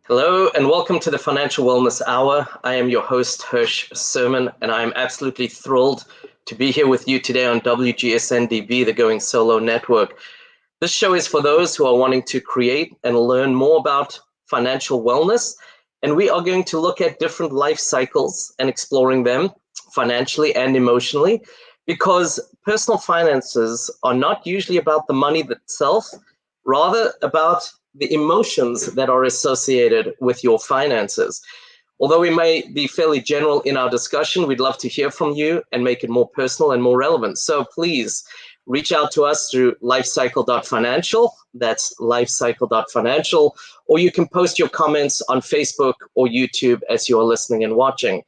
Hello and welcome to the Financial Wellness Hour. I am your host, Hirsch Serman, and I'm absolutely thrilled to be here with you today on WGSN-DB, the Going Solo Network. This show is for those who are wanting to create and learn more about financial wellness, and we are going to look at different life cycles and exploring them financially and emotionally, because personal finances are not usually about the money itself, rather about the emotions that are associated with your finances. Although we may be fairly general in our discussion, we'd love to hear from you and make it more personal and more relevant. So please reach out to us through lifecycle.financial. That's lifecycle.financial. Or you can post your comments on Facebook or YouTube as you're listening and watching.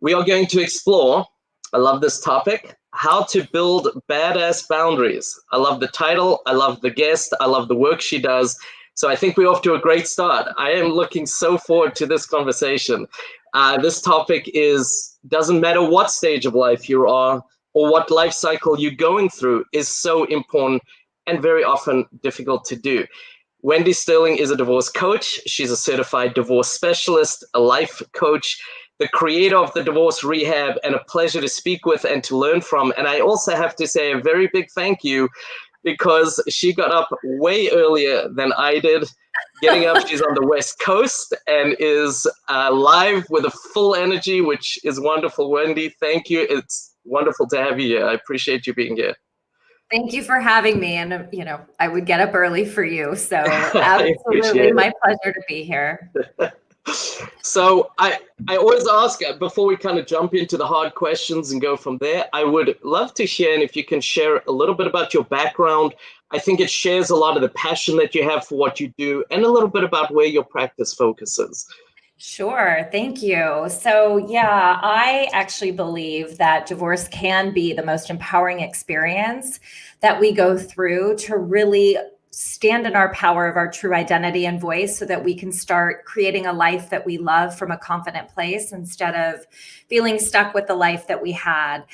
We are going to explore, I love this topic, how to build badass boundaries. I love the title. I love the guest. I love the work she does. So I think we're off to a great start. I am looking so forward to this conversation. This topic doesn't matter what stage of life you are or what life cycle you're going through, is so important and very often difficult to do. Wendy Sterling is a divorce coach. She's a certified divorce specialist, a life coach, the creator of the Divorce Rehab, and a pleasure to speak with and to learn from. And I also have to say a very big thank you, because she got up way earlier than I did. Getting up, she's on the West Coast and is live with a full energy, which is wonderful. Wendy, thank you. It's wonderful to have you here. I appreciate you being here. Thank you for having me. And, I would get up early for you. So absolutely my pleasure to be here. So I always ask, before we kind of jump into the hard questions and go from there, I would love to hear, and if you can share a little bit about your background. I think it shares a lot of the passion that you have for what you do and a little bit about where your practice focuses. Sure. Thank you. So, yeah, I actually believe that divorce can be the most empowering experience that we go through to really stand in our power of our true identity and voice, so that we can start creating a life that we love from a confident place instead of feeling stuck with the life that we had.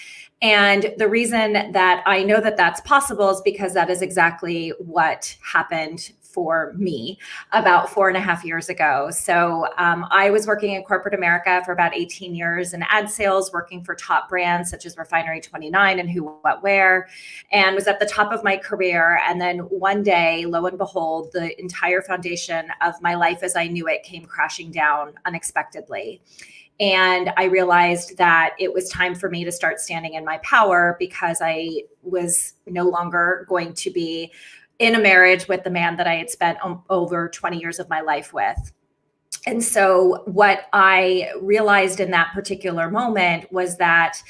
And the reason that I know that that's possible is because that is exactly what happened for me about 4.5 years ago. So I was working in corporate America for about 18 years in ad sales, working for top brands such as Refinery29 and WhoWhatWear, and was at the top of my career. And then one day, lo and behold, the entire foundation of my life as I knew it came crashing down unexpectedly. And I realized that it was time for me to start standing in my power, because I was no longer going to be in a marriage with the man that I had spent over 20 years of my life with. And so what I realized in that particular moment was that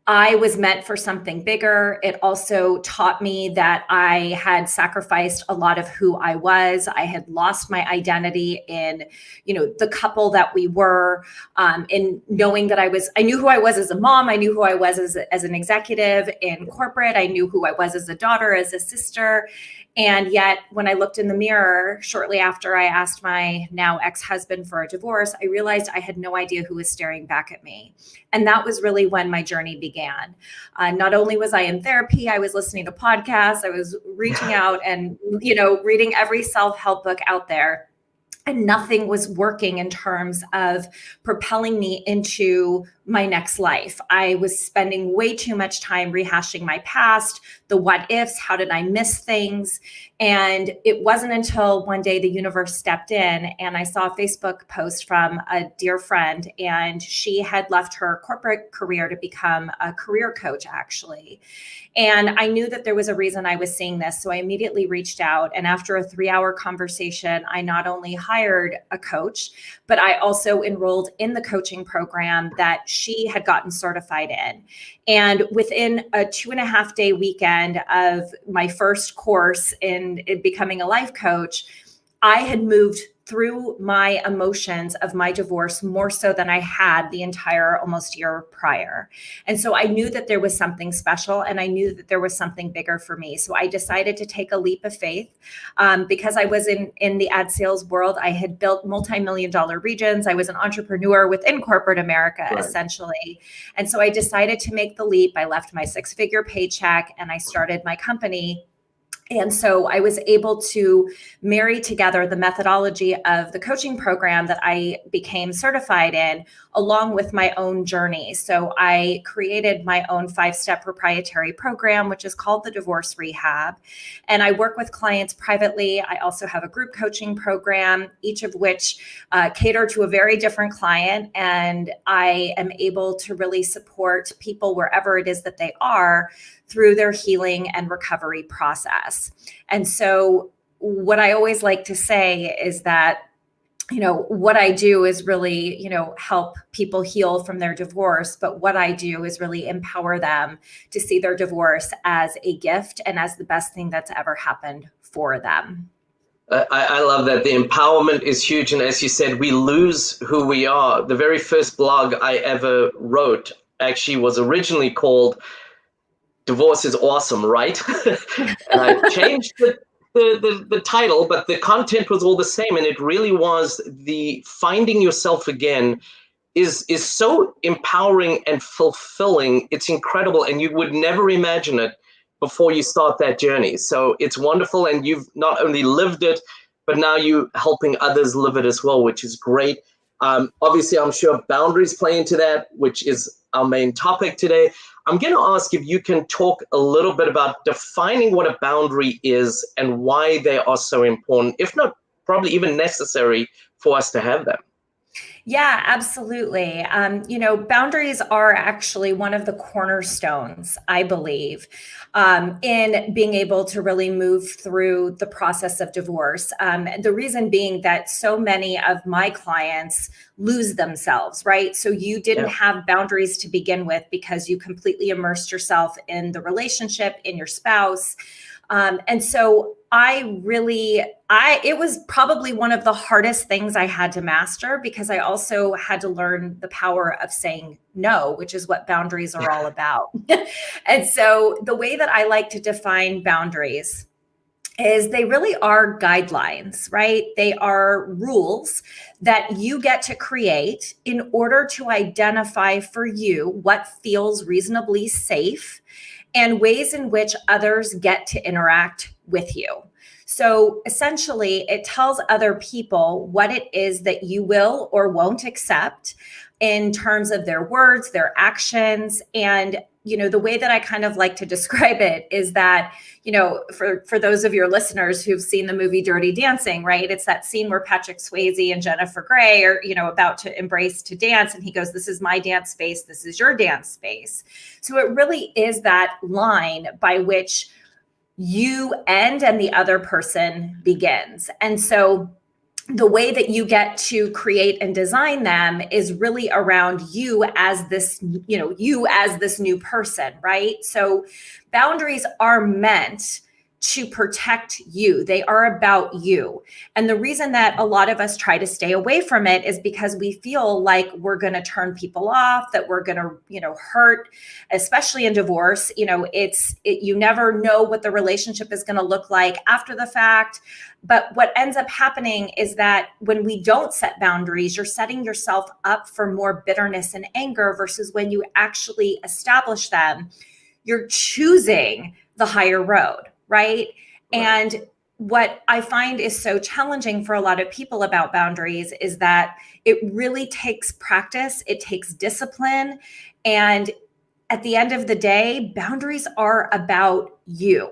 I was meant for something bigger. It also taught me that I had sacrificed a lot of who I was. I had lost my identity in, the couple that we were, in knowing that I knew who I was as a mom. I knew who I was as an executive in corporate. I knew who I was as a daughter, as a sister. And yet when I looked in the mirror shortly after I asked my now ex-husband for a divorce, I realized I had no idea who was staring back at me. And that was really when my journey began. Not only was I in therapy, I was listening to podcasts, I was reaching out and, reading every self-help book out there. And nothing was working in terms of propelling me into my next life. I was spending way too much time rehashing my past, the what ifs, how did I miss things? And it wasn't until one day the universe stepped in and I saw a Facebook post from a dear friend, and she had left her corporate career to become a career coach, actually. And I knew that there was a reason I was seeing this. So I immediately reached out. And after a 3-hour conversation, I not only hired a coach, but I also enrolled in the coaching program that she had gotten certified in. And within a 2.5-day weekend of my first course in becoming a life coach, I had moved through my emotions of my divorce more so than I had the entire almost year prior. And so I knew that there was something special, and I knew that there was something bigger for me. So I decided to take a leap of faith because I was in the ad sales world. I had built multi-million-dollar regions. I was an entrepreneur within corporate America, right, essentially. And so I decided to make the leap. I left my 6-figure paycheck and I started my company. And so I was able to marry together the methodology of the coaching program that I became certified in, along with my own journey. So I created my own 5-step proprietary program, which is called the Divorce Rehab. And I work with clients privately. I also have a group coaching program, each of which cater to a very different client. And I am able to really support people wherever it is that they are through their healing and recovery process. And so what I always like to say is that, what I do is really, help people heal from their divorce. But what I do is really empower them to see their divorce as a gift and as the best thing that's ever happened for them. I love that. The empowerment is huge. And as you said, we lose who we are. The very first blog I ever wrote actually was originally called Divorce is Awesome, right? And I changed the title, but the content was all the same. And it really was the finding yourself again is so empowering and fulfilling. It's incredible. And you would never imagine it before you start that journey. So it's wonderful. And you've not only lived it, but now you're helping others live it as well, which is great. Obviously, I'm sure boundaries play into that, which is our main topic today. I'm going to ask if you can talk a little bit about defining what a boundary is and why they are so important, if not probably even necessary for us to have them. Yeah, absolutely. Boundaries are actually one of the cornerstones, I believe, in being able to really move through the process of divorce. The reason being that so many of my clients lose themselves, right? So you didn't have boundaries to begin with because you completely immersed yourself in the relationship, in your spouse. And so it was probably one of the hardest things I had to master, because I also had to learn the power of saying no, which is what boundaries are all about. And so the way that I like to define boundaries is they really are guidelines, right? They are rules that you get to create in order to identify for you what feels reasonably safe and ways in which others get to interact with you. So essentially, it tells other people what it is that you will or won't accept in terms of their words, their actions. And, the way that I kind of like to describe it is that, for those of your listeners who've seen the movie Dirty Dancing, right? It's that scene where Patrick Swayze and Jennifer Grey are, about to embrace to dance. And he goes, "This is my dance space. This is your dance space." So it really is that line by which you end and the other person begins. And so the way that you get to create and design them is really around you as this new person, right? So boundaries are meant to protect you. They are about you. And the reason that a lot of us try to stay away from it is because we feel like we're going to turn people off, that we're going to, hurt, especially in divorce. You never know what the relationship is going to look like after the fact. But what ends up happening is that when we don't set boundaries, you're setting yourself up for more bitterness and anger, versus when you actually establish them, you're choosing the higher road. Right. And what I find is so challenging for a lot of people about boundaries is that it really takes practice. It takes discipline. And at the end of the day, boundaries are about you,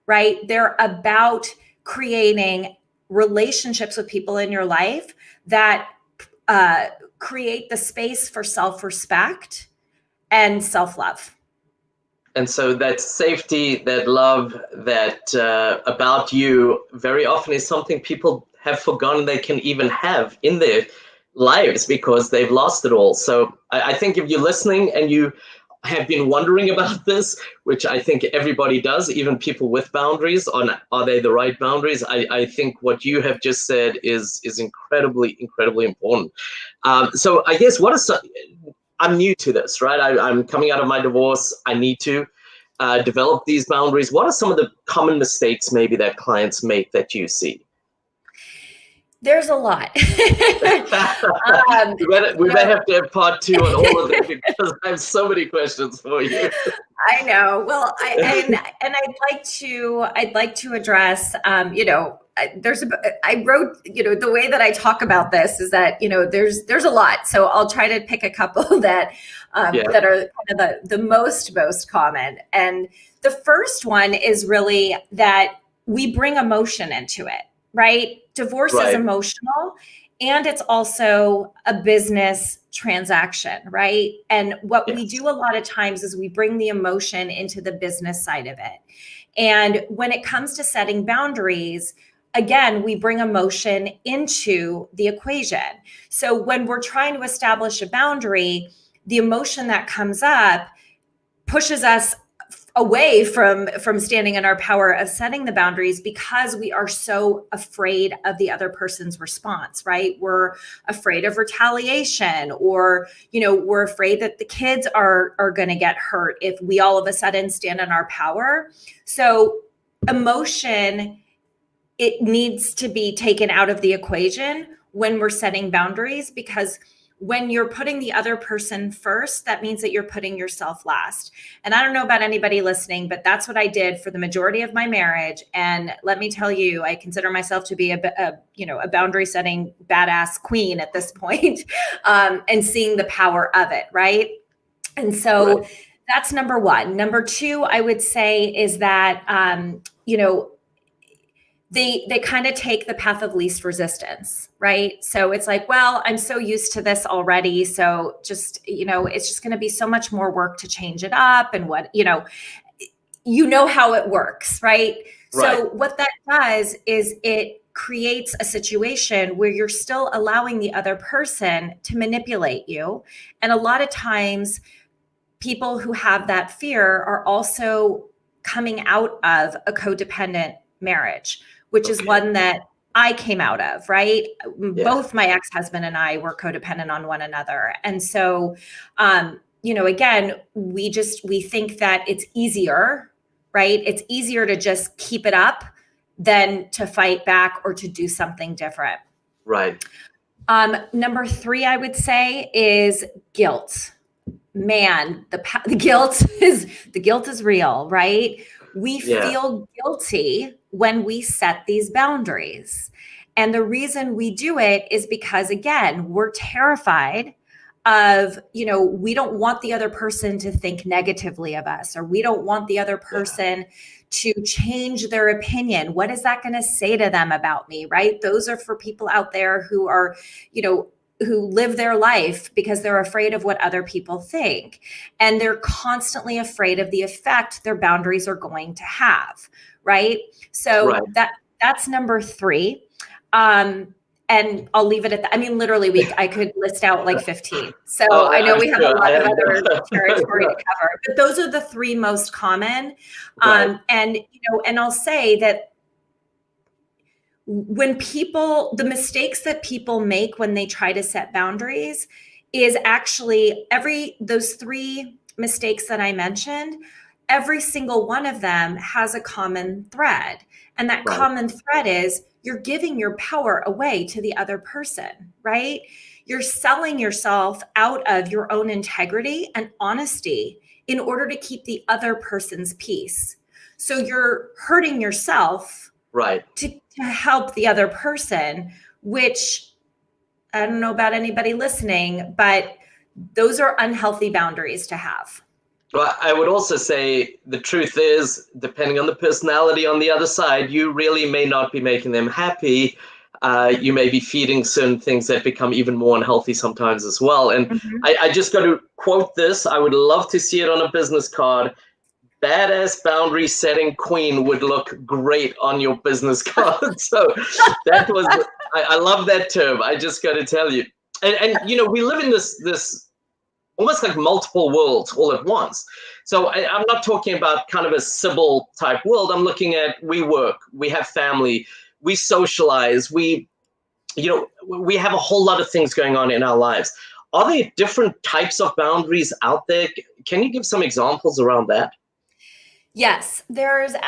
right? They're about creating relationships with people in your life that create the space for self-respect and self-love. And so that safety, that love, that about you very often is something people have forgotten they can even have in their lives because they've lost it all. So I think if you're listening and you have been wondering about this, which I think everybody does, even people with boundaries, are they the right boundaries? I think what you have just said is incredibly, incredibly important. So I guess I'm new to this, right? I'm coming out of my divorce. I need to develop these boundaries. What are some of the common mistakes maybe that clients make that you see? There's a lot. We may have to have part 2 on all of them because I have so many questions for you. I know. Well, I'd like to address, I wrote, the way that I talk about this is that, there's a lot. So I'll try to pick a couple that that are kind of the most common. And the first one is really that we bring emotion into it, right? Divorce is emotional, and it's also a business transaction, right? And what we do a lot of times is we bring the emotion into the business side of it. And when it comes to setting boundaries, again, we bring emotion into the equation. So when we're trying to establish a boundary, the emotion that comes up pushes us away from standing in our power of setting the boundaries because we are so afraid of the other person's response, right? We're afraid of retaliation, or, we're afraid that the kids are going to get hurt if we all of a sudden stand in our power. So emotion, it needs to be taken out of the equation when we're setting boundaries, because when you're putting the other person first, that means that you're putting yourself last. And I don't know about anybody listening, but that's what I did for the majority of my marriage. And let me tell you, I consider myself to be a boundary setting badass queen at this point, and seeing the power of it, right? And so that's number one. Number two, I would say, is that, they kind of take the path of least resistance, right? So it's like, well, I'm so used to this already. So just, it's just going to be so much more work to change it up, and what, how it works, right? So what that does is it creates a situation where you're still allowing the other person to manipulate you. And a lot of times people who have that fear are also coming out of a codependent marriage, which is one that I came out of, right? Yeah. Both my ex-husband and I were codependent on one another. And so, again, we think that it's easier, right? It's easier to just keep it up than to fight back or to do something different. Right. Number three, I would say, is guilt. Man, the guilt is real, right? We feel guilty when we set these boundaries. And the reason we do it is because, again, we're terrified of, we don't want the other person to think negatively of us, or we don't want the other person to change their opinion. What is that going to say to them about me, right? Those are for people out there who are, who live their life because they're afraid of what other people think. And they're constantly afraid of the effect their boundaries are going to have, right? So that's number three. And I'll leave it at that. I mean, literally, I could list out like 15. So I know we have a lot of other territory to cover, but those are the three most common. And I'll say that when the mistakes that people make when they try to set boundaries is actually those three mistakes that I mentioned, every single one of them has a common thread. And that common thread is you're giving your power away to the other person, right? You're selling yourself out of your own integrity and honesty in order to keep the other person's peace. So you're hurting yourself to help the other person, which I don't know about anybody listening, but those are unhealthy boundaries to have. Well, I would also say the truth is, depending on the personality on the other side, you really may not be making them happy. You may be feeding certain things that become even more unhealthy sometimes as well. And I just got to quote this. I would love to see it on a business card. Badass boundary setting queen would look great on your business card. So that was, I love that term. I just got to tell you. And we live in this almost like multiple worlds all at once. So I'm not talking about kind of a Sybil type world. I'm looking at, we work, we have family, we socialize, we have a whole lot of things going on in our lives. Are there different types of boundaries out there? Can you give some examples around that? Yes, there's a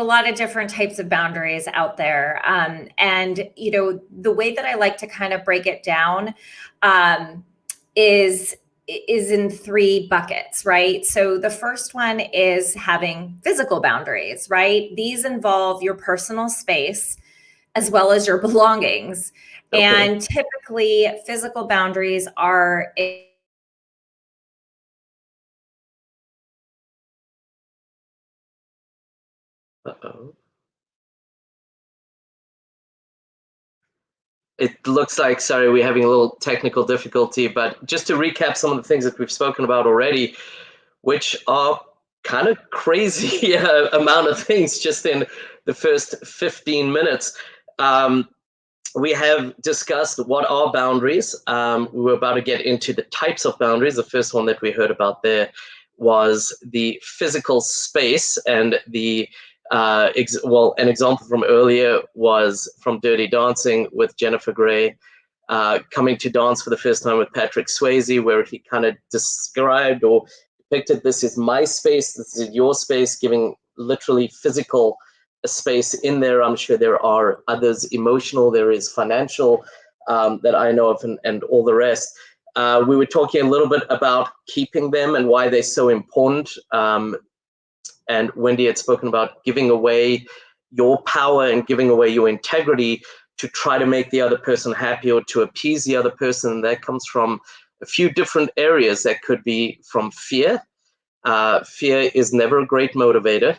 lot of different types of boundaries out there. And, the way that I like to kind of break it down um, is in three buckets, right? So the first one is having physical boundaries, right? These involve your personal space as well as your belongings. Okay. And typically, physical boundaries are Uh-oh. It looks like, sorry, we're having a little technical difficulty, but just to recap some of the things that we've spoken about already, which are kind of crazy amount of things just in the first 15 minutes. We have discussed what are boundaries. We were about to get into the types of boundaries. The first one that we heard about there was the physical space, and an example from earlier was from Dirty Dancing with Jennifer Grey, coming to dance for the first time with Patrick Swayze, where he kind of described or depicted, this is my space, this is your space, giving literally physical space in there. I'm sure there are others, emotional, there is financial, that I know of, and all the rest. We were talking a little bit about keeping them and why they're so important. And Wendy had spoken about giving away your power and giving away your integrity to try to make the other person happy or to appease the other person. That comes from a few different areas. That could be from fear. Fear is never a great motivator.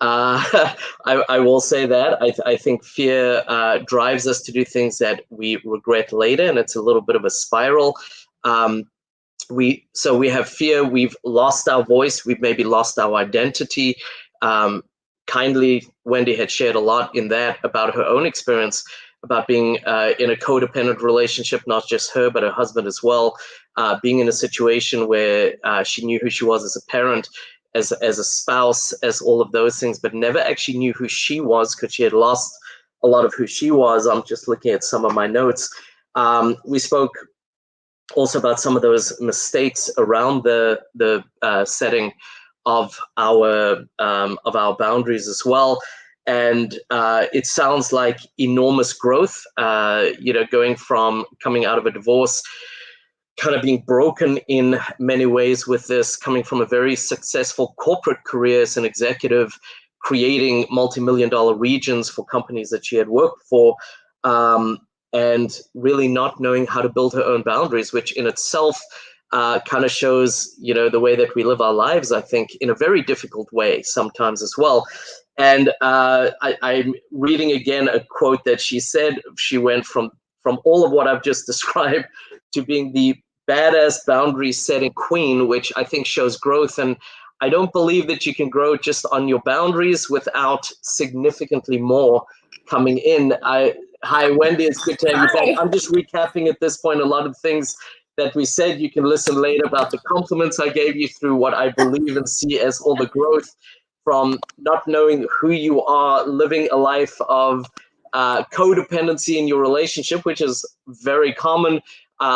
I will say that. I think fear drives us to do things that we regret later, and it's a little bit of a spiral. We have fear, we've lost our voice, we've maybe lost our identity. Kindly, Wendy had shared a lot in that about her own experience about being in a codependent relationship, not just her, but her husband as well, being in a situation where she knew who she was as a parent, as a spouse, as all of those things, but never actually knew who she was because she had lost a lot of who she was. I'm just looking at some of my notes. We spoke also about some of those mistakes around the setting of our boundaries as well. And it sounds like enormous growth, going from coming out of a divorce, kind of being broken in many ways with this, coming from a very successful corporate career as an executive, creating multi-million-dollar regions for companies that she had worked for, and really not knowing how to build her own boundaries, which in itself kind of shows, the way that we live our lives, I think, in a very difficult way sometimes as well. And I'm reading again a quote that she said. She went from all of what I've just described to being the badass boundary setting queen, which I think shows growth. And I don't believe that you can grow just on your boundaries without significantly more coming in. Hi, Wendy, it's good to have you back. I'm just recapping at this point a lot of things that we said. You can listen later about the compliments I gave you through what I believe and see as all the growth from not knowing who you are, living a life of codependency in your relationship, which is very common,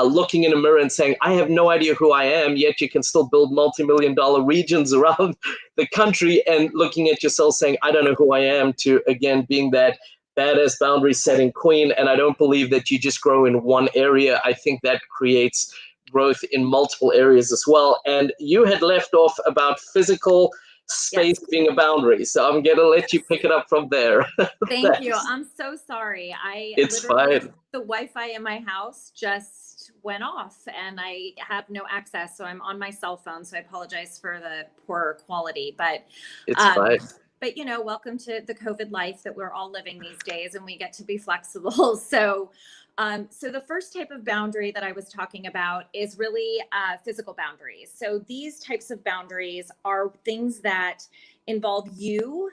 looking in a mirror and saying, I have no idea who I am, yet you can still build multi-million-dollar regions around the country, and looking at yourself saying, I don't know who I am, to, again, being that badass boundary setting queen. And I don't believe that you just grow in one area. I think that creates growth in multiple areas as well. And you had left off about physical space being a boundary. So I'm going to let you pick it up from there. Thank you. I'm so sorry. It's fine. The Wi-Fi in my house just went off and I have no access. So I'm on my cell phone. So I apologize for the poor quality, but it's fine. But welcome to the COVID life that we're all living these days, and we get to be flexible. So the first type of boundary that I was talking about is really physical boundaries. So these types of boundaries are things that involve you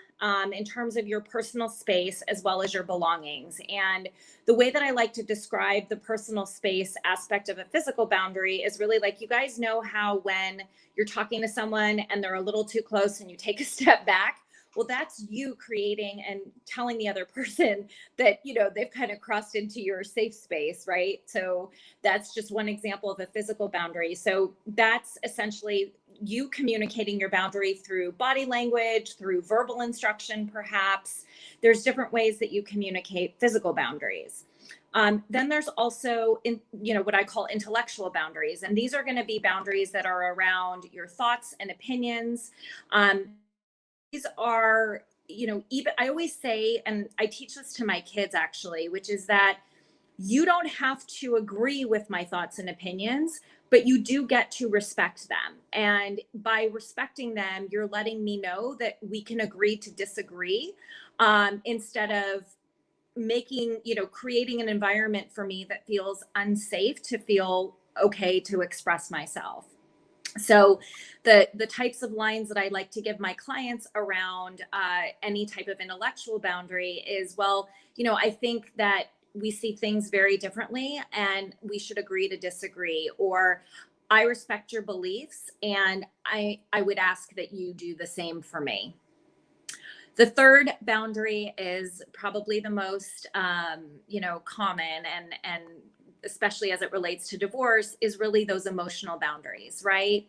in terms of your personal space as well as your belongings. And the way that I like to describe the personal space aspect of a physical boundary is really like, you guys know how when you're talking to someone and they're a little too close and you take a step back, well, that's you creating and telling the other person that, they've kind of crossed into your safe space, right? So that's just one example of a physical boundary. So that's essentially, you communicating your boundary through body language, through verbal instruction, perhaps. There's different ways that you communicate physical boundaries. Then there's also, what I call intellectual boundaries. And these are going to be boundaries that are around your thoughts and opinions. These are, even I always say, and I teach this to my kids actually, which is that you don't have to agree with my thoughts and opinions, but you do get to respect them. And by respecting them, you're letting me know that we can agree to disagree, instead of creating an environment for me that feels unsafe to feel okay to express myself. So the types of lines that I like to give my clients around any type of intellectual boundary is, well, I think that we see things very differently and we should agree to disagree, or I respect your beliefs and I would ask that you do the same for me. The third boundary is probably the most, common, and especially as it relates to divorce, is really those emotional boundaries, right?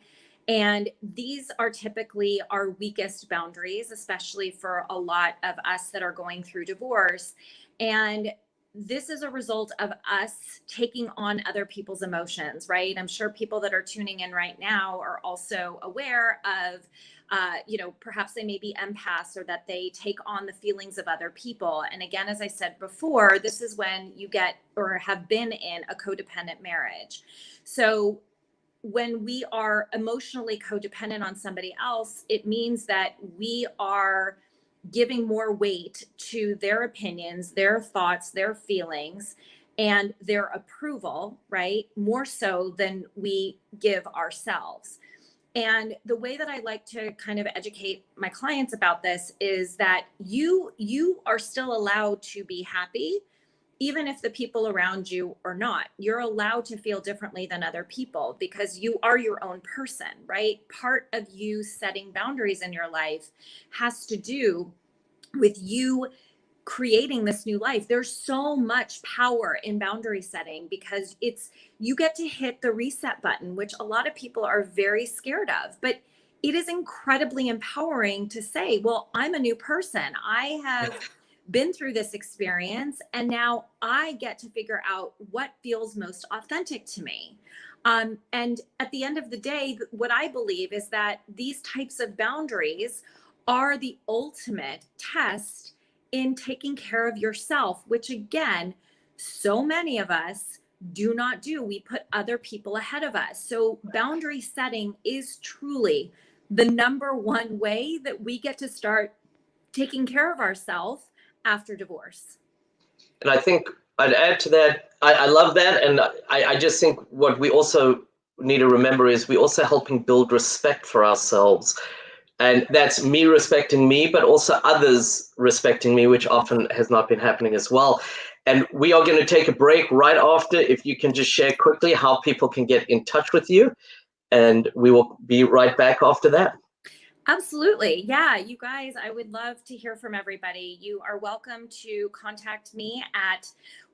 And these are typically our weakest boundaries, especially for a lot of us that are going through divorce. And this is a result of us taking on other people's emotions, right? I'm sure people that are tuning in right now are also aware of, perhaps they may be empaths, or that they take on the feelings of other people. And again, as I said before, this is when you get or have been in a codependent marriage. So when we are emotionally codependent on somebody else, it means that we are giving more weight to their opinions, their thoughts, their feelings, and their approval, right? More so than we give ourselves. And the way that I like to kind of educate my clients about this is that you are still allowed to be happy, even if the people around you are not. You're allowed to feel differently than other people because you are your own person, right? Part of you setting boundaries in your life has to do with you creating this new life. There's so much power in boundary setting because you get to hit the reset button, which a lot of people are very scared of. But it is incredibly empowering to say, well, I'm a new person. I have been through this experience, and now I get to figure out what feels most authentic to me. And at the end of the day, what I believe is that these types of boundaries are the ultimate test in taking care of yourself, which again, so many of us do not do. We put other people ahead of us. So boundary setting is truly the number one way that we get to start taking care of ourselves after divorce. And I think I'd add to that, I love that. And I just think what we also need to remember is we also helping build respect for ourselves. And that's me respecting me, but also others respecting me, which often has not been happening as well. And we are going to take a break right after. If you can just share quickly how people can get in touch with you, and we will be right back after that. Absolutely. Yeah, you guys, I would love to hear from everybody. You are welcome to contact me at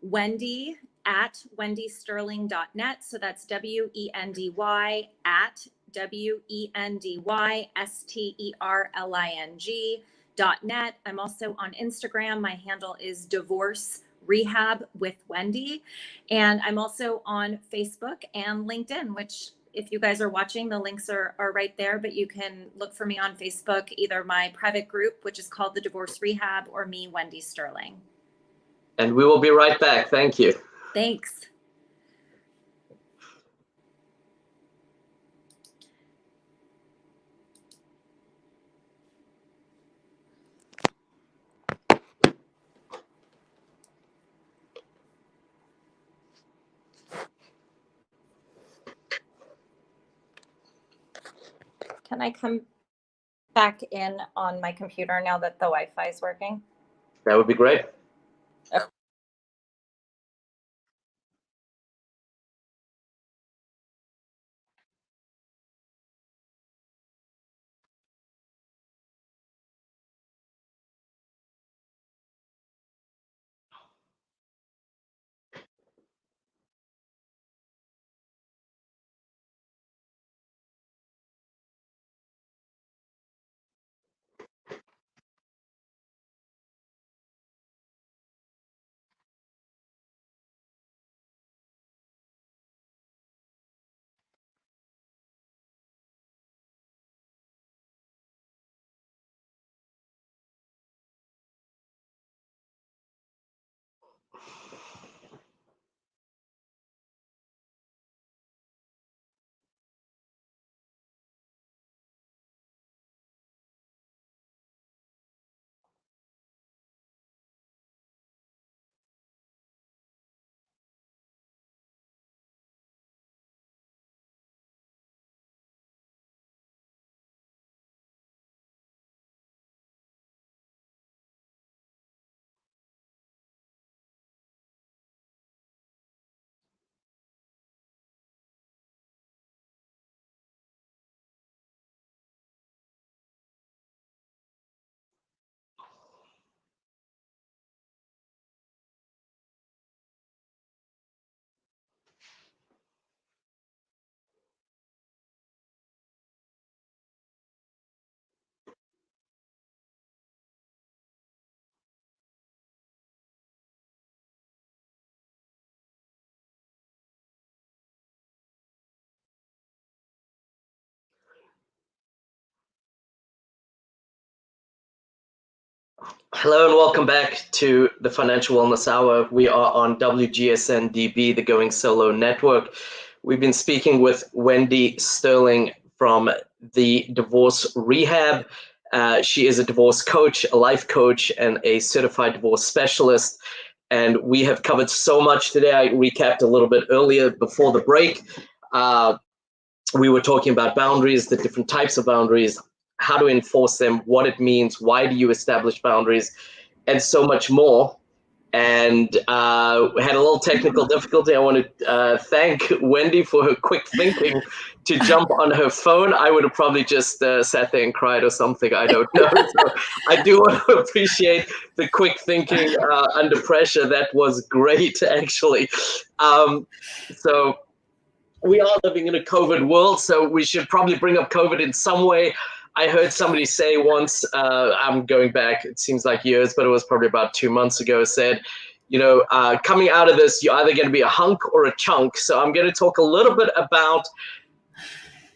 wendy@wendysterling.net. So that's WENDY at WENDYSTERLING.net. I'm also on Instagram. My handle is Divorce Rehab with Wendy. And I'm also on Facebook and LinkedIn, which, if you guys are watching, the links are right there, but you can look for me on Facebook, either my private group, which is called the Divorce Rehab, or me, Wendy Sterling. And we will be right back. Thank you. Thanks. Can I come back in on my computer now that the Wi-Fi is working? That would be great. Okay. Hello and welcome back to the Financial Wellness Hour. We are on WGSN-DB, the Going Solo Network. We've been speaking with Wendy Sterling from the Divorce Rehab. She is a divorce coach, a life coach, and a certified divorce specialist. And we have covered so much today. I recapped a little bit earlier before the break. We were talking about boundaries, the different types of boundaries, how to enforce them, what it means, why do you establish boundaries, and so much more. And we had a little technical difficulty. I want to thank Wendy for her quick thinking to jump on her phone. I would have probably just sat there and cried or something. I don't know. So I do want to appreciate the quick thinking under pressure. That was great, actually. So we are living in a COVID world, so we should probably bring up COVID in some way. I heard somebody say once, I'm going back, it seems like years, but it was probably about 2 months ago, said, coming out of this, you're either going to be a hunk or a chunk. So I'm going to talk a little bit about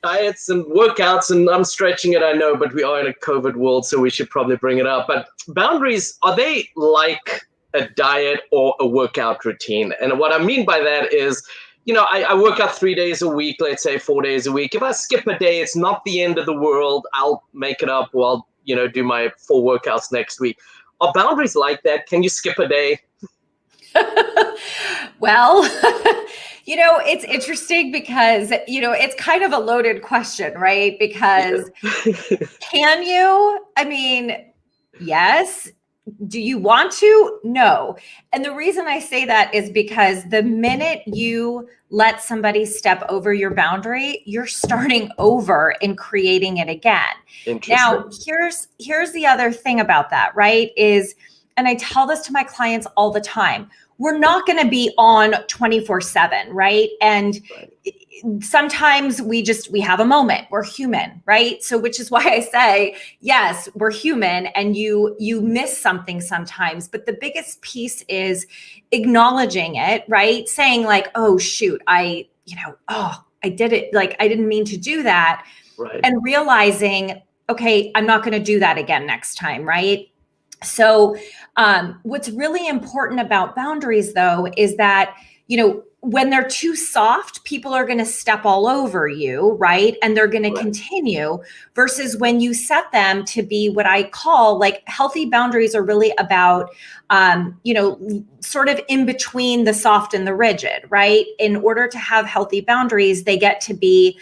diets and workouts, and I'm stretching it, I know, but we are in a COVID world, so we should probably bring it up. But boundaries, are they like a diet or a workout routine? And what I mean by that is, I work out 3 days a week, let's say 4 days a week. If I skip a day, it's not the end of the world. I'll make it up, or I'll, do my 4 workouts next week. Are boundaries like that? Can you skip a day? Well, it's interesting because, it's kind of a loaded question, right? Because can you? I mean, yes. Do you want to? No. And the reason I say that is because the minute you let somebody step over your boundary, you're starting over and creating it again. Now, here's the other thing about that, right? And I tell this to my clients all the time, we're not going to be on 24/7, right? And sometimes we have a moment. We're human, right? So which is why I say, yes, we're human, and you miss something sometimes. But the biggest piece is acknowledging it, right? Saying like, oh, shoot, I did it. Like, I didn't mean to do that. Right. And realizing, okay, I'm not going to do that again next time, right? So what's really important about boundaries, though, is that, when they're too soft, people are going to step all over you, right? And they're going to continue, versus when you set them to be what I call like healthy boundaries are really about, sort of in between the soft and the rigid, right? In order to have healthy boundaries, they get to be,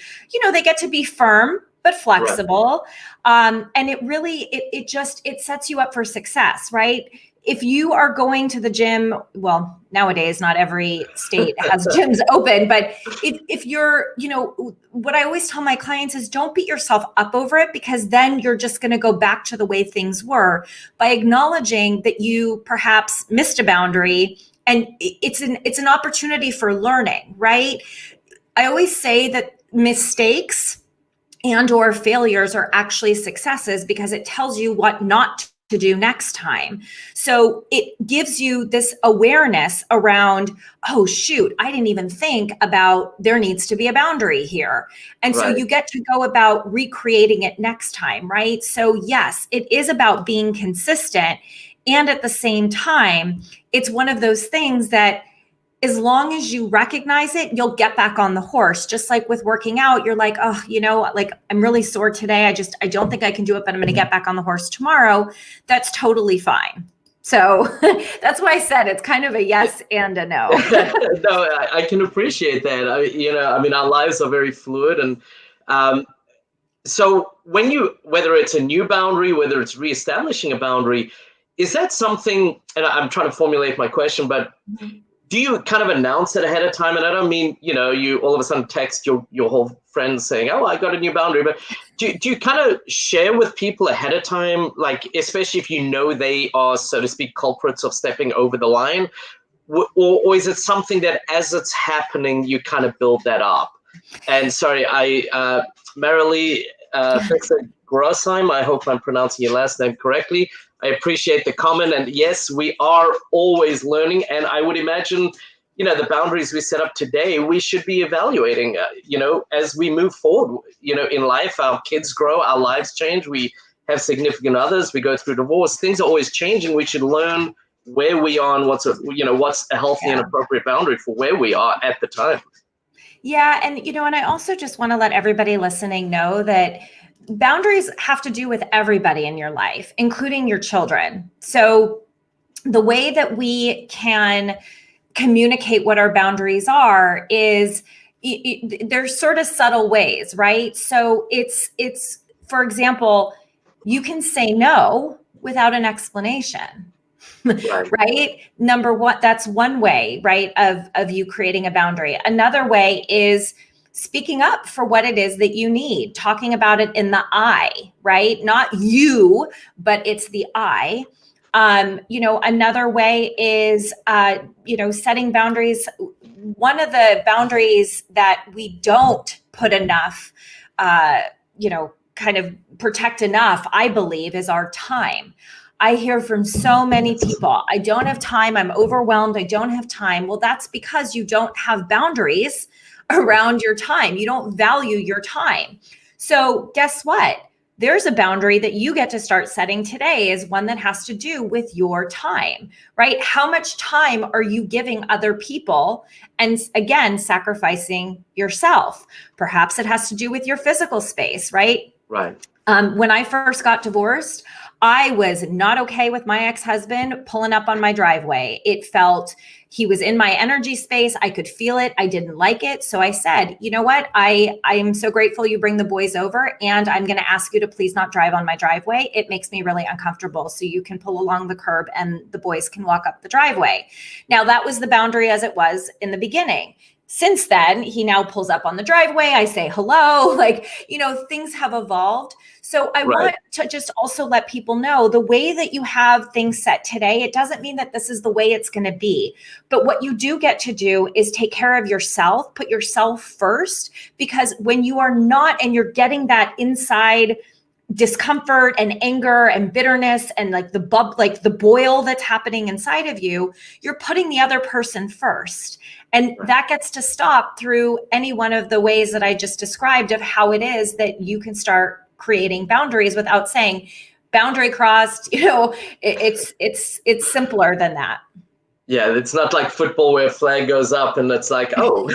firm, but flexible. And it really, it sets you up for success, right? If you are going to the gym, well, nowadays, not every state has gyms open, but if you're, what I always tell my clients is don't beat yourself up over it, because then you're just going to go back to the way things were. By acknowledging that you perhaps missed a boundary, and it's an opportunity for learning, right? I always say that mistakes and or failures are actually successes, because it tells you what not to do next time. So it gives you this awareness around, oh, shoot, I didn't even think about there needs to be a boundary here. And so you get to go about recreating it next time, right? So yes, it is about being consistent. And at the same time, it's one of those things that as long as you recognize it, you'll get back on the horse. Just like with working out, you're like, oh, like I'm really sore today. I don't think I can do it, but I'm going to get back on the horse tomorrow. That's totally fine. So that's why I said it's kind of a yes and a no. No, I can appreciate that. Our lives are very fluid. And so whether it's a new boundary, whether it's reestablishing a boundary, is that something, and I'm trying to formulate my question, but do you kind of announce it ahead of time? And I don't mean, you all of a sudden text your whole friends saying, oh, I got a new boundary. But do you kind of share with people ahead of time, like, especially if they are, so to speak, culprits of stepping over the line? Or is it something that as it's happening, you kind of build that up? And sorry, Marilee Grossheim, I hope I'm pronouncing your last name correctly. I appreciate the comment. And yes, we are always learning. And I would imagine, the boundaries we set up today, we should be evaluating, as we move forward, in life. Our kids grow, our lives change. We have significant others, we go through divorce, things are always changing. We should learn where we are and what's a healthy and appropriate boundary for where we are at the time. Yeah. And, and I also just want to let everybody listening know that boundaries have to do with everybody in your life, including your children. So the way that we can communicate what our boundaries are is there's sort of subtle ways, right? So it's, for example, you can say no without an explanation. Right. Number one, that's one way, right, of you creating a boundary. Another way is speaking up for what it is that you need, talking about it in the I, right? Not you, but it's the I. Another way is, setting boundaries. One of the boundaries that we don't put enough, kind of protect enough, I believe, is our time. I hear from so many people, I don't have time, I'm overwhelmed, I don't have time. Well, that's because you don't have boundaries around your time. You don't value your time. So guess what? There's a boundary that you get to start setting today, is one that has to do with your time, right? How much time are you giving other people? And again, sacrificing yourself. Perhaps it has to do with your physical space, right? Right. When I first got divorced, I was not okay with my ex-husband pulling up on my driveway. It felt, he was in my energy space. I could feel it. I didn't like it. So I said, you know what? I am so grateful you bring the boys over, and I'm going to ask you to please not drive on my driveway. It makes me really uncomfortable. So you can pull along the curb and the boys can walk up the driveway. Now that was the boundary as it was in the beginning. Since then, he now pulls up on the driveway. I say hello, things have evolved. So I want to just also let people know the way that you have things set today, it doesn't mean that this is the way it's going to be. But what you do get to do is take care of yourself, put yourself first, because when you are not, and you're getting that inside discomfort and anger and bitterness and the boil that's happening inside of you, you're putting the other person first. And that gets to stop through any one of the ways that I just described of how it is that you can start creating boundaries without saying boundary crossed. It's simpler than that. Yeah, it's not like football where a flag goes up and it's like, oh.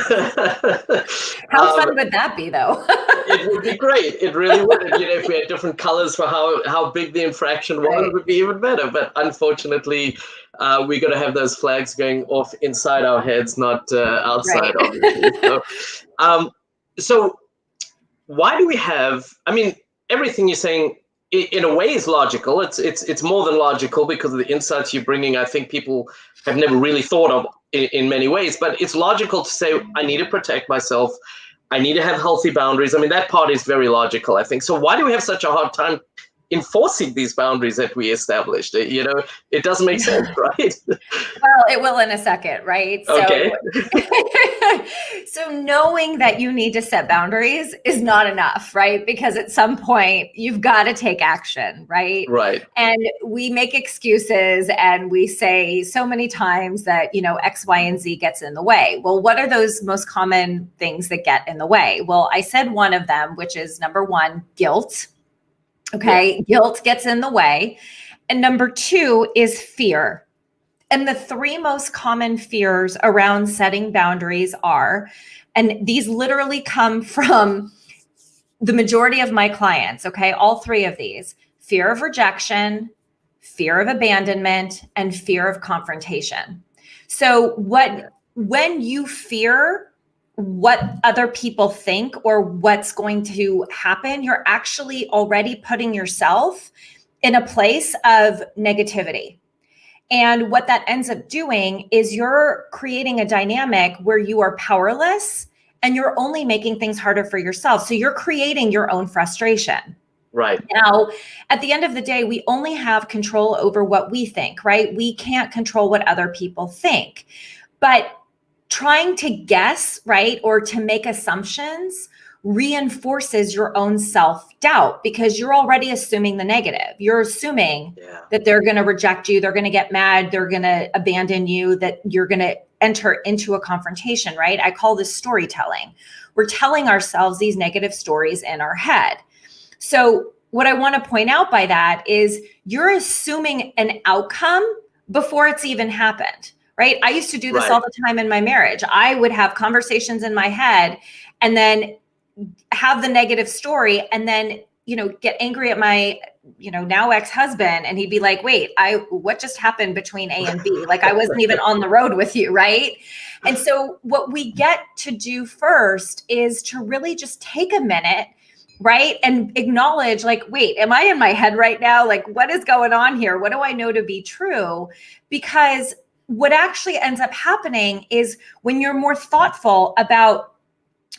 How fun would that be, though? It would be great. It really would. And, if we had different colors for how big the infraction was, it would be even better. But unfortunately, we got to have those flags going off inside our heads, not outside, obviously. So why do we have, everything you're saying, in a way, is logical. It's more than logical because of the insights you're bringing. I think people have never really thought of in many ways, but it's logical to say, I need to protect myself. I need to have healthy boundaries. That part is very logical, I think. So why do we have such a hard time enforcing these boundaries that we established? It doesn't make sense, right? Well, it will in a second, right? Okay. So knowing that you need to set boundaries is not enough, right? Because at some point you've got to take action, right? Right. And we make excuses and we say so many times that, X, Y, and Z gets in the way. Well, what are those most common things that get in the way? Well, I said one of them, which is number one, guilt. Okay. Yeah. Guilt gets in the way. And number two is fear. And the three most common fears around setting boundaries are, and these literally come from the majority of my clients, okay, all three of these: fear of rejection, fear of abandonment, and fear of confrontation. So when you fear what other people think or what's going to happen, you're actually already putting yourself in a place of negativity. And what that ends up doing is you're creating a dynamic where you are powerless and you're only making things harder for yourself. So you're creating your own frustration. Right. Now, at the end of the day, we only have control over what we think, right? We can't control what other people think. But trying to guess, right, or to make assumptions reinforces your own self-doubt because you're already assuming the negative. You're assuming that they're going to reject you, they're going to get mad, they're going to abandon you, that you're going to enter into a confrontation, right? I call this storytelling. We're telling ourselves these negative stories in our head. So what I want to point out by that is you're assuming an outcome before it's even happened, right? I used to do this all the time in my marriage. I would have conversations in my head and then have the negative story and then, get angry at my, now ex-husband. And he'd be like, wait, what just happened between A and B? Like I wasn't even on the road with you. Right. And so what we get to do first is to really just take a minute, right? And acknowledge like, wait, am I in my head right now? Like, what is going on here? What do I know to be true? Because what actually ends up happening is when you're more thoughtful about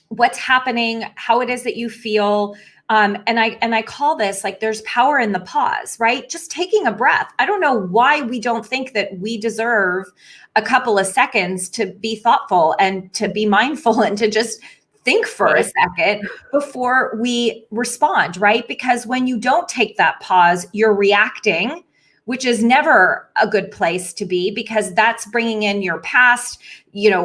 what's happening, how it is that you feel. And I call this like, there's power in the pause, right? Just taking a breath. I don't know why we don't think that we deserve a couple of seconds to be thoughtful and to be mindful and to just think for a second before we respond, right? Because when you don't take that pause, you're reacting, which is never a good place to be because that's bringing in your past,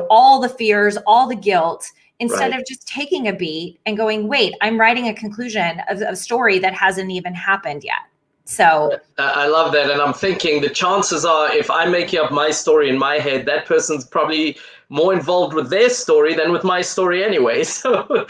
all the fears, all the guilt, instead of just taking a beat and going, wait, I'm writing a conclusion of a story that hasn't even happened yet. So I love that. And I'm thinking the chances are if I'm making up my story in my head, that person's probably more involved with their story than with my story anyway. So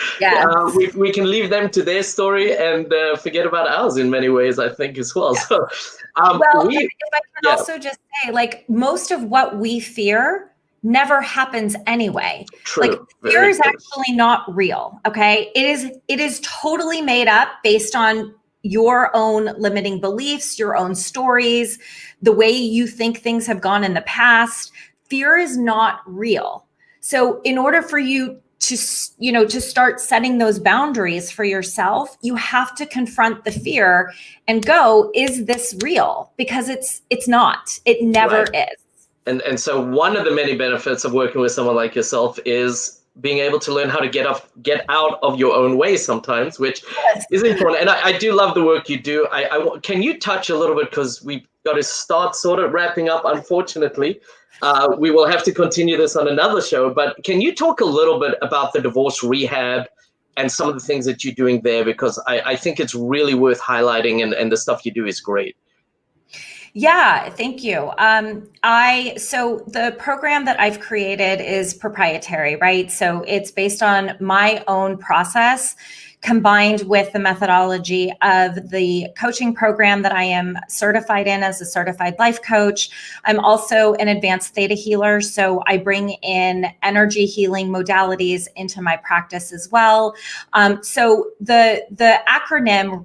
we can leave them to their story and forget about ours in many ways, I think, as well. So, if I can also just say, like, most of what we fear never happens anyway. True. Like fear is actually not real. Okay. It is totally made up based on your own limiting beliefs, your own stories, the way you think things have gone in the past. Fear is not real. So in order for you to start setting those boundaries for yourself, you have to confront the fear and go, is this real? Because it's not. It never is. And so one of the many benefits of working with someone like yourself is being able to learn how to get out of your own way sometimes, which is important. And I do love the work you do. Can you touch a little bit, because we've got to start sort of wrapping up, unfortunately. We will have to continue this on another show, but can you talk a little bit about the Divorce Rehab and some of the things that you're doing there? Because I think it's really worth highlighting, and the stuff you do is great. Yeah, thank you. So the program that I've created is proprietary, right? So it's based on my own process combined with the methodology of the coaching program that I am certified in as a certified life coach. I'm also an advanced theta healer, so I bring in energy healing modalities into my practice as well. So the acronym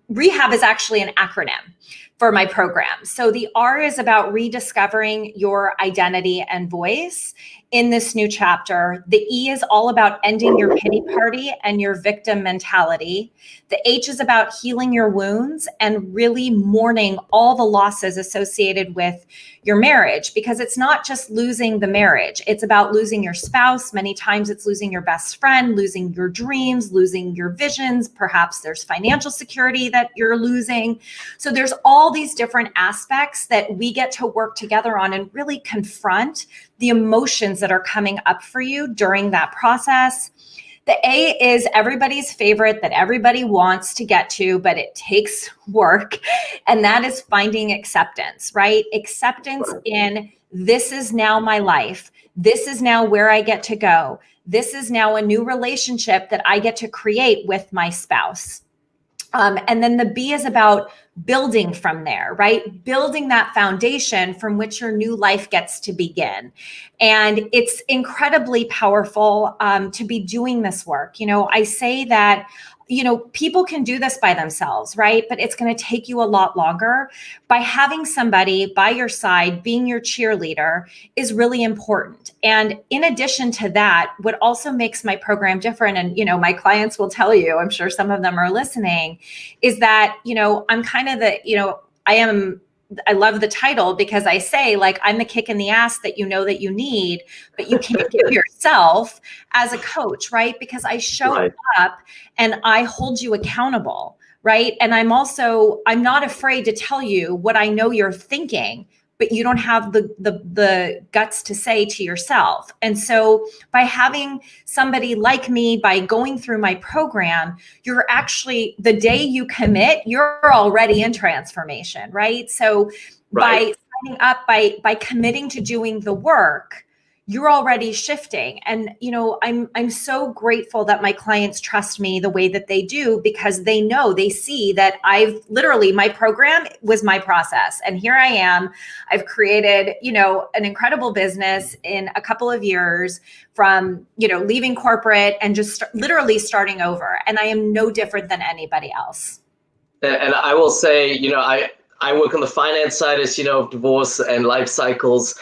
Rehab is actually an acronym for my program. So the R is about rediscovering your identity and voice in this new chapter. The E is all about ending your pity party and your victim mentality. The H is about healing your wounds and really mourning all the losses associated with your marriage, because it's not just losing the marriage. It's about losing your spouse. Many times it's losing your best friend, losing your dreams, losing your visions. Perhaps there's financial security that you're losing. So there's all these different aspects that we get to work together on and really confront the emotions that are coming up for you during that process. The A is everybody's favorite that everybody wants to get to, but it takes work. And that is finding acceptance, right? Acceptance in this is now my life. This is now where I get to go. This is now a new relationship that I get to create with my spouse. And then the B is about building from there, right? Building that foundation from which your new life gets to begin. And it's incredibly powerful to be doing this work. I say that, people can do this by themselves, right? But it's going to take you a lot longer. By having somebody by your side, being your cheerleader is really important. And in addition to that, what also makes my program different, and, my clients will tell you, I'm sure some of them are listening, is that, I'm kind of I love the title because I say, like, I'm the kick in the ass that you need, but you can't give yourself as a coach, right? Because I show up and I hold you accountable, right? And I'm not afraid to tell you what I know you're thinking, but you don't have the guts to say to yourself. And so by having somebody like me, by going through my program, you're actually, the day you commit, you're already in transformation, right? So by signing up, by committing to doing the work, you're already shifting. And, I'm so grateful that my clients trust me the way that they do, because they know, they see that my program was my process. And here I am, I've created, an incredible business in a couple of years from, leaving corporate and just literally starting over. And I am no different than anybody else. And I will say, I work on the finance side, as you know, of divorce and life cycles,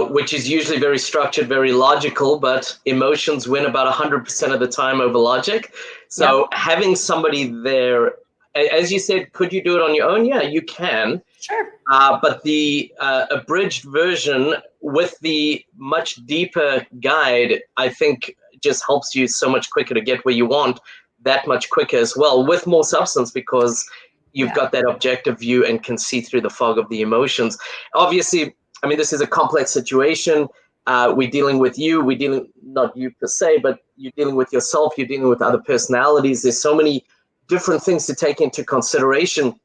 which is usually very structured, very logical, but emotions win about 100% of the time over logic. So having somebody there, as you said, could you do it on your own? Yeah, you can. Sure. But the abridged version with the much deeper guide, I think just helps you so much quicker to get where you want, that much quicker as well, with more substance, because you've got that objective view and can see through the fog of the emotions. Obviously, I mean, this is a complex situation. We're dealing with you. We're dealing, not you per se, but you're dealing with yourself. You're dealing with other personalities. There's so many different things to take into consideration.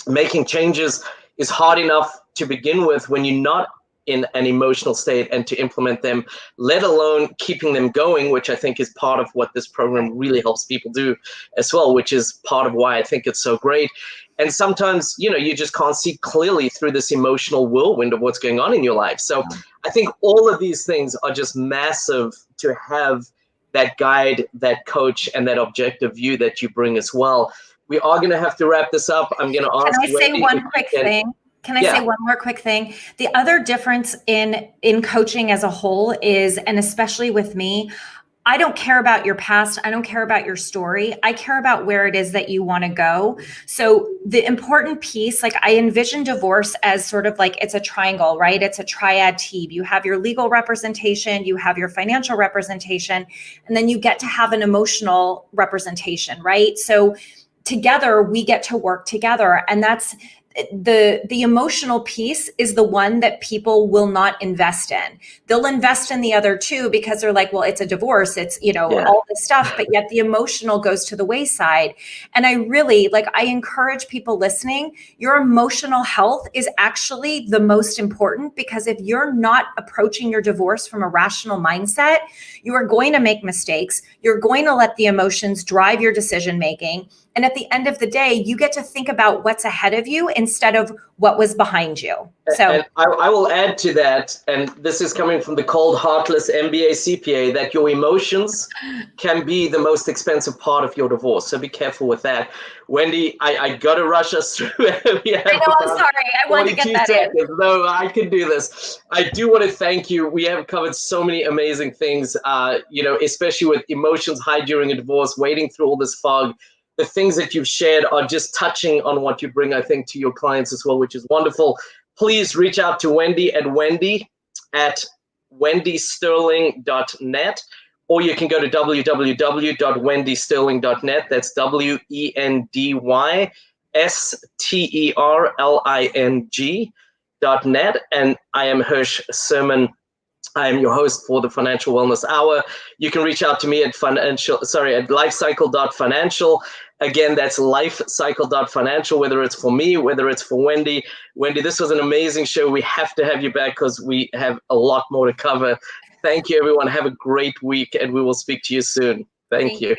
Making changes is hard enough to begin with when you're not in an emotional state, and to implement them, let alone keeping them going, which I think is part of what this program really helps people do as well, which is part of why I think it's so great. And sometimes, you just can't see clearly through this emotional whirlwind of what's going on in your life. So I think all of these things are just massive to have that guide, that coach, and that objective view that you bring as well. We are going to have to wrap this up. I'm going to ask. Can I say one quick thing? Can I say one more quick thing? The other difference in coaching as a whole is, and especially with me, I don't care about your past. I don't care about your story. I care about where it is that you want to go. So the important piece, like I envision divorce as sort of like it's a triangle, right? It's a triad team. You have your legal representation, you have your financial representation, and then you get to have an emotional representation, right? So together we get to work together. And that's the emotional piece is the one that people will not invest in. They'll invest in the other two because they're like, well, it's a divorce, it's, all this stuff, but yet the emotional goes to the wayside. And I really, I encourage people listening, your emotional health is actually the most important, because if you're not approaching your divorce from a rational mindset, you are going to make mistakes. You're going to let the emotions drive your decision making. And at the end of the day, you get to think about what's ahead of you instead of what was behind you. So and I will add to that, and this is coming from the cold, heartless MBA CPA, that your emotions can be the most expensive part of your divorce. So be careful with that. Wendy, I got to rush us through. I know, I'm sorry. I wanted to get that seconds. In. No, I can do this. I do want to thank you. We have covered so many amazing things, especially with emotions high during a divorce, wading through all this fog. The things that you've shared are just touching on what you bring, I think, to your clients as well, which is wonderful. Please reach out to Wendy at wendysterling.net, or you can go to www.wendysterling.net. That's WendySterling.net. And I am Hirsch Serman. I am your host for the Financial Wellness Hour. You can reach out to me at lifecycle.financial. Again, that's lifecycle.financial, whether it's for me, whether it's for Wendy. Wendy, this was an amazing show. We have to have you back because we have a lot more to cover. Thank you, everyone. Have a great week, and we will speak to you soon. Thank you.